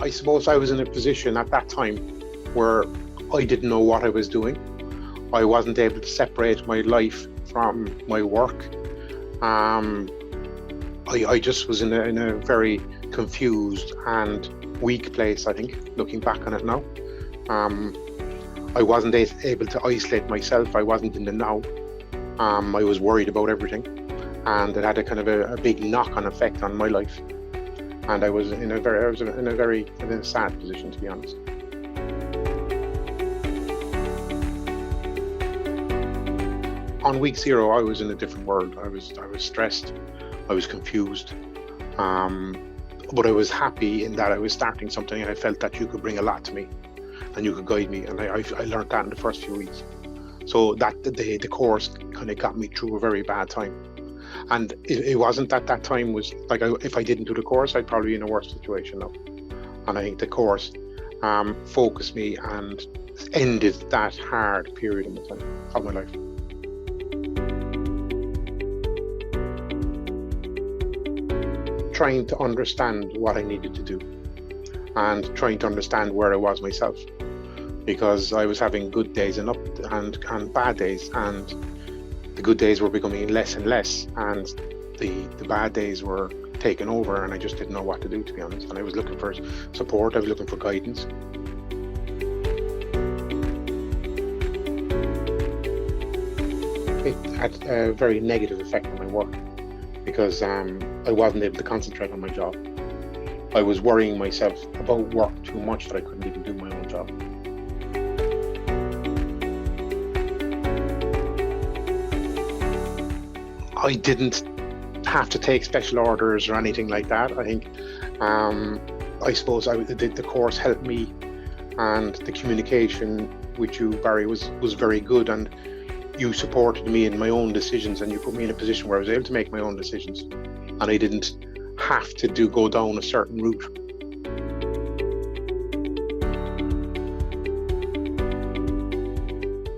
I suppose I was in a position at that time where I didn't know what I was doing. I wasn't able to separate my life from my work. I just was in a very confused and weak place, I think, looking back on it now. I wasn't able to isolate myself. I wasn't in the now. I was worried about everything, and it had a kind of a big knock-on effect on my life. And I was in a very sad position, to be honest. On week 0, I was in a different world. I was stressed. I was confused. But I was happy in that I was starting something, and I felt that you could bring a lot to me, and you could guide me. And I learned that in the first few weeks. So that the course kind of got me through a very bad time. And it wasn't that time was like, if I didn't do the course, I'd probably be in a worse situation now. And I think the course focused me and ended that hard period of my life. Trying to understand what I needed to do and trying to understand where I was myself, because I was having good days and bad days, and the good days were becoming less and less, and the bad days were taking over, and I just didn't know what to do, to be honest. And I was looking for support. I was looking for guidance. It had a very negative effect on my work, because I wasn't able to concentrate on my job. I was worrying myself about work too much that I couldn't even do my own job. I didn't have to take special orders or anything like that. I think, I suppose the course helped me, and the communication with you, Barry, was very good, and you supported me in my own decisions, and you put me in a position where I was able to make my own decisions, and I didn't have to go down a certain route.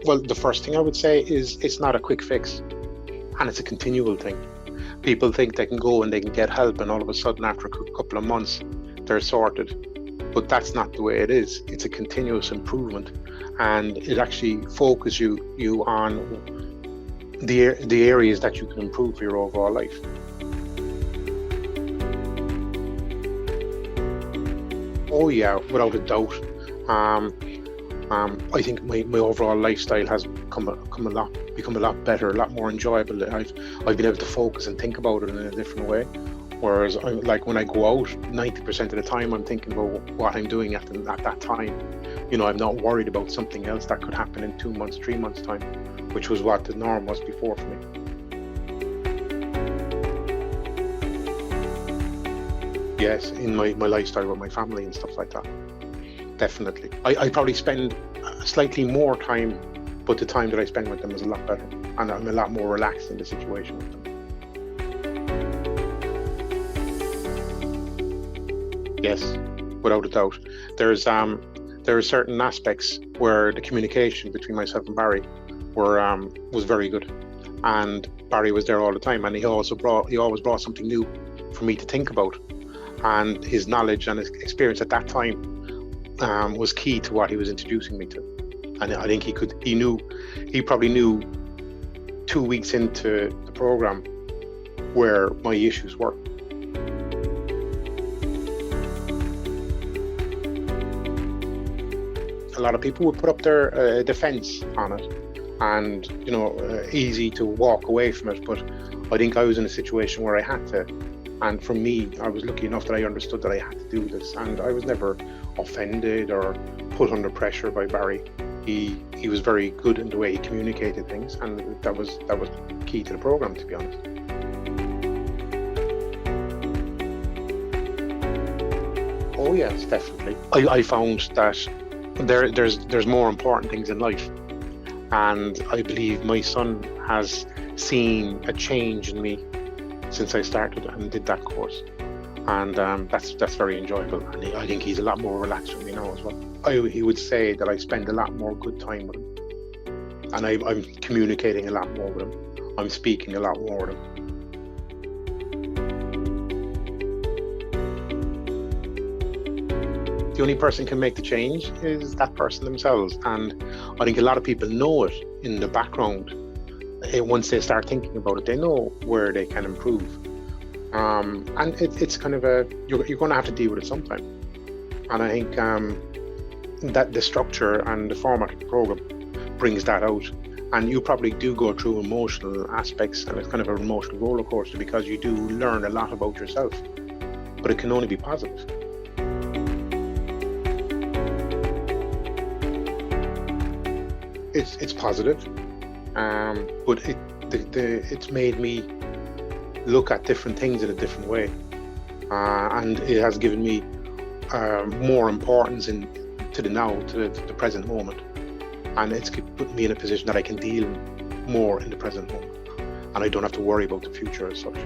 Well, the first thing I would say is it's not a quick fix, and it's a continual thing. People think they can go and they can get help, and all of a sudden after a couple of months they're sorted, but that's not the way it is. It's a continuous improvement, and it actually focuses you on the areas that you can improve for your overall life. Oh yeah, without a doubt. I think my overall lifestyle has become a lot better, a lot more enjoyable. I've been able to focus and think about it in a different way. Whereas when I go out, 90% of the time I'm thinking about what I'm doing at that time. You know, I'm not worried about something else that could happen in 2 months, 3 months time, which was what the norm was before for me. Yes, in my lifestyle with my family and stuff like that. Definitely. I probably spend slightly more time, but the time that I spend with them is a lot better, and I'm a lot more relaxed in the situation with them. Yes, without a doubt. There are certain aspects where the communication between myself and Barry was very good, and Barry was there all the time, and he always brought something new for me to think about, and his knowledge and his experience at that time was key to what he was introducing me to. And I think he probably knew 2 weeks into the program where my issues were. A lot of people would put up their defense on it, and easy to walk away from it, but I think I was in a situation where I had to. And for me, I was lucky enough that I understood that I had to do this, and I was never offended or put under pressure by Barry. He was very good in the way he communicated things, and that was key to the program, to be honest. Oh yes, definitely. I found that there's more important things in life, and I believe my son has seen a change in me since I started and did that course, and that's very enjoyable, and I think he's a lot more relaxed with me now as well. He would say that I spend a lot more good time with him, and I'm communicating a lot more with him. I'm speaking a lot more with him. the only person can make the change is that person themselves. And I think a lot of people know it in the background. Once they start thinking about it, they know where they can improve. And it's kind of you're going to have to deal with it sometime. And I think that the structure and the format of the program brings that out. And you probably do go through emotional aspects, and it's kind of an emotional roller coaster because you do learn a lot about yourself, but it can only be positive. It's positive, but it's made me look at different things in a different way, and it has given me more importance to the now, to the present moment, and it's put me in a position that I can deal more in the present moment, and I don't have to worry about the future as such.